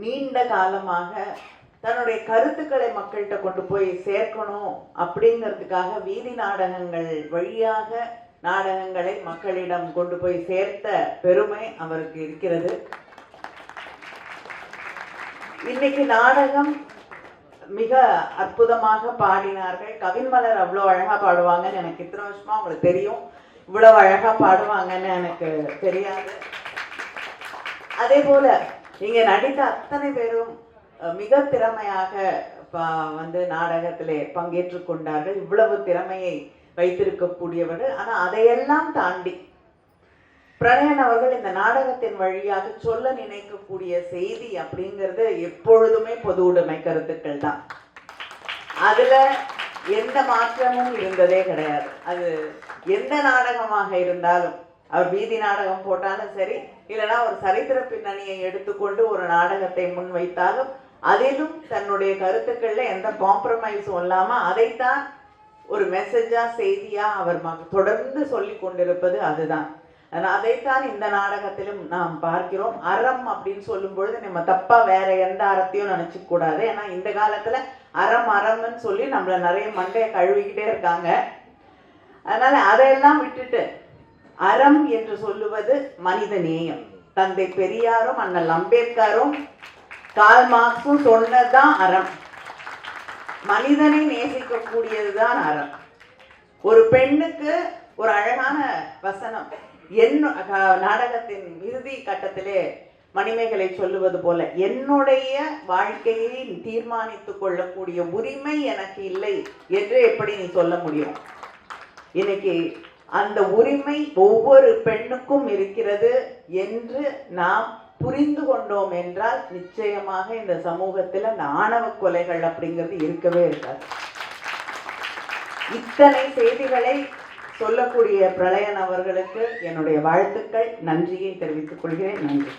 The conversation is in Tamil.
நீண்ட காலமாக தன்னுடைய கருத்துக்களை மக்கள்கிட்ட கொண்டு போய் சேர்க்கணும் அப்படிங்கிறதுக்காக வீதி நாடகங்கள் வழியாக நாடகங்களை மக்களிடம் கொண்டு போய் சேர்த்த பெருமை அவருக்கு இருக்கிறது. இன்னைக்கு நாடகம் மிக அற்புதமாக பாடினார்கள். கவின்மலர் அவ்வளோ அழகா பாடுவாங்கன்னு எனக்கு இத்தனை வருஷமா உங்களுக்கு தெரியும், இவ்வளவு அழகா பாடுவாங்கன்னு எனக்கு தெரியாது. அதே போல இங்க நடித்த அத்தனை பேரும் மிக திறமையாக நாடகத்திலே பங்கேற்று கொண்டார்கள். இவ்வளவு திறமையை வைத்திருக்கக்கூடியவர்கள். ஆனா அதையெல்லாம் தாண்டி பிரணயன் அவர்கள் இந்த நாடகத்தின் வழியாக சொல்ல நினைக்கக்கூடிய செய்தி அப்படிங்கிறது எப்பொழுதுமே பொது உடைமை கருத்துக்கள் தான். அதுல எந்த மாற்றமும் இருந்ததே கிடையாது. அது எந்த நாடகமாக இருந்தாலும், அவர் வீதி நாடகம் போட்டாலும் சரி, இல்லைன்னா ஒரு சரித்திர பின்னணியை எடுத்துக்கொண்டு ஒரு நாடகத்தை முன்வைத்தாலும் அதிலும் தன்னுடைய கருத்துக்கள்ல எந்த காம்ப்ரமைஸும் இல்லாம அதைத்தான் ஒரு மெசேஜா செய்தியா அவர் தொடர்ந்து சொல்லி கொண்டிருப்பது அதுதான். அதைத்தான் இந்த நாடகத்திலும் நாம் பார்க்கிறோம். அறம் அப்படின்னு சொல்லும் பொழுது நம்ம தப்பா வேற எந்த அறத்தையும் நினைச்சுக்க கூடாது. ஏன்னா இந்த காலத்துல அறம் அறம்னு சொல்லி நம்மள நிறைய மண்டையை கழுவிக்கிட்டே இருக்காங்க. அதனால அதையெல்லாம் விட்டுட்டு அறம் என்று சொல்லுவது மனித நேயம். தந்தை பெரியாரும் அண்ணல் அம்பேத்கரும் கால் மார்க்ஸும் சொன்னதுதான் அறம். மனிதனை நேசிக்கக்கூடியதுதான் அறம். ஒரு பெண்ணுக்கு ஒரு அழகான வசனம் நாடகத்தின் இறுதி கட்டத்திலே மணிமேகலை சொல்லுவது போல, என்னுடைய வாழ்க்கையை தீர்மானித்துக் கொள்ளக்கூடிய உரிமை எனக்கு இல்லை என்று எப்படி நீ சொல்ல முடியும்? இன்னைக்கு அந்த உரிமை ஒவ்வொரு பெண்ணுக்கும் இருக்கிறது என்று நாம் புரிந்து கொண்டோம் என்றால் நிச்சயமாக இந்த சமூகத்தில் அந்த ஆணவ கொலைகள் அப்படிங்கிறது இருக்கவே இருக்காது. இத்தனை செய்திகளை சொல்லக்கூடிய பிரளயன் அவர்களுக்கு என்னுடைய வாழ்த்துக்கள், நன்றியை தெரிவித்துக் கொள்கிறேன். நன்றி.